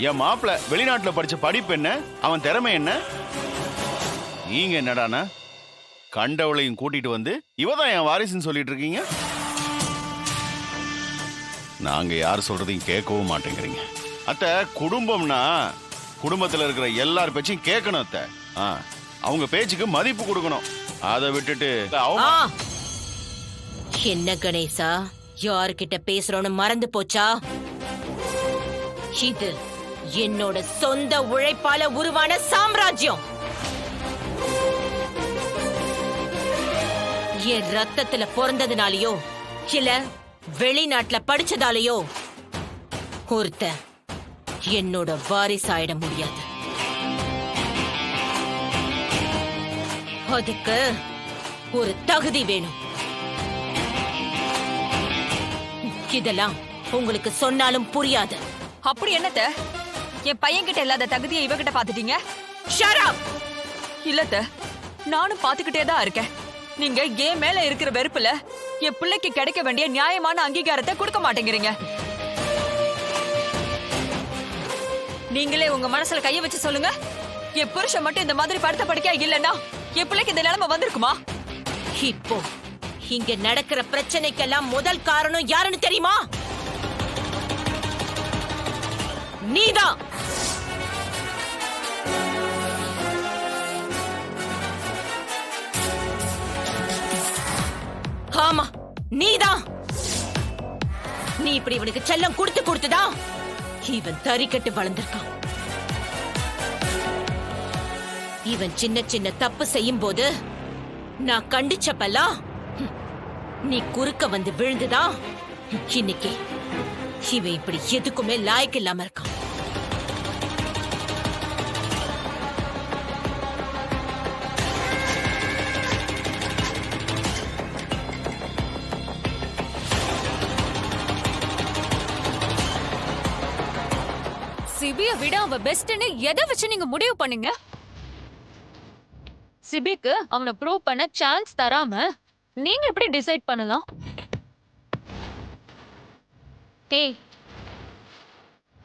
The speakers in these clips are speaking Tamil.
என் மாப்பிள வெளிநாட்டுல படிச்ச படிப்பு என்ன, அவன் திறமை என்ன? நீங்க என்னடானா கண்டவளையும் கூட்டிட்டு வந்து இவதான் என் வாரிசுன்னு சொல்லிட்டு இருக்கீங்க. நாங்க யார் சொல்றதையும் கேட்கவும் மாட்டேங்கிறீங்க. அத்தை, குடும்பம்னா குடும்பத்துல இருக்கிற எல்லார் பேச்சையும் கேட்கணும் அத்தை. அவங்க பேச்சுக்கு மதிப்பு கொடுக்கணும். அதை விட்டுட்டு என்ன கணேசா, யாருக்கிட்ட பேசுறோன்னு மறந்து போச்சா? இது என்னோட சொந்த உழைப்பால உருவான சாம்ராஜ்யம். என் ரத்தத்துல பிறந்ததுனாலயோ இல்ல வெளிநாட்டுல படிச்சதாலேயோ ஒருத்த என்னோட வாரிசாயிட முடியாது. அதுக்கு ஒரு தகுதி வேணும். இதெல்லாம் உங்களுக்கு சொன்னாலும் புரியாது. அப்படி என்னத்த என் பையன் கிட்ட இல்லாத தகுதியை இவகிட்ட பாத்துட்டீங்க? Shut up! இல்லத்த, நானும் பாத்துக்கிட்டே தான் இருக்கேன். நீங்க என் மேல இருக்கிற வெறுப்புல என் பிள்ளைக்கு கிடைக்க வேண்டிய நியாயமான அங்கீகாரத்தை கொடுக்க மாட்டேங்கிறீங்க. நீங்களே உங்க மனசுல கைய வச்சு சொல்லுங்க, என் புருஷன் மட்டும் இந்த மாதிரி படுத்த படுக்கையா இல்லன்னா என் பிள்ளைக்கு இந்த நிலைமை வந்திருக்குமா? இப்போ இங்க நடக்கிற பிரச்சனைக்கெல்லாம் முதல் காரணம் யாருன்னு தெரியுமா? நீதான். ஆமா, நீதான். நீ இப்படி இவனுக்கு செல்லம் கொடுத்துதான் இவன் தறிக்கட்டு வளர்ந்திருக்கான். இவன் சின்ன சின்ன தப்பு செய்யும் போது நான் கண்டிச்சப்பெல்லாம் நீ குறுக்க வந்து விழுந்துதா இன்னைக்கு இவன் இப்படி எதுக்குமே லாய்க்கு இல்லாம இருக்கான். சிபிய விட அவ பெஸ்ட்னு எதை வச்சு நீங்க முடிவு பண்ணீங்க? சிபிக்கு அவனை ப்ரூவ் பண்ண சான்ஸ் தராம நீங்க எப்படி டிசைட் பண்ணலாம்? டேய்,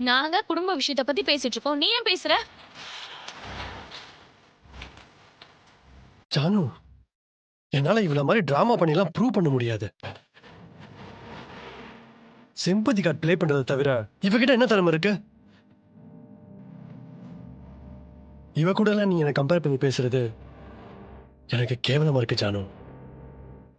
நாங்க குடும்ப விஷயத்தை பத்தி பேசிட்டு இருக்கோம், நீ ஏன் பேசுற? ஜானு, என்னால இவ்வளவு மாதிரி டிராமா பண்ணிலாம் ப்ரூவ் பண்ண முடியாது. சிம்பதி கார்டு ப்ளே பண்றதை தவிர இவகிட்ட என்ன திறமை இருக்கு? இவ கூட எல்லாம் நீ என்ன கம்பேர் பண்ணி பேசுறது எனக்கு கேவலமா இருக்கு ஜானு.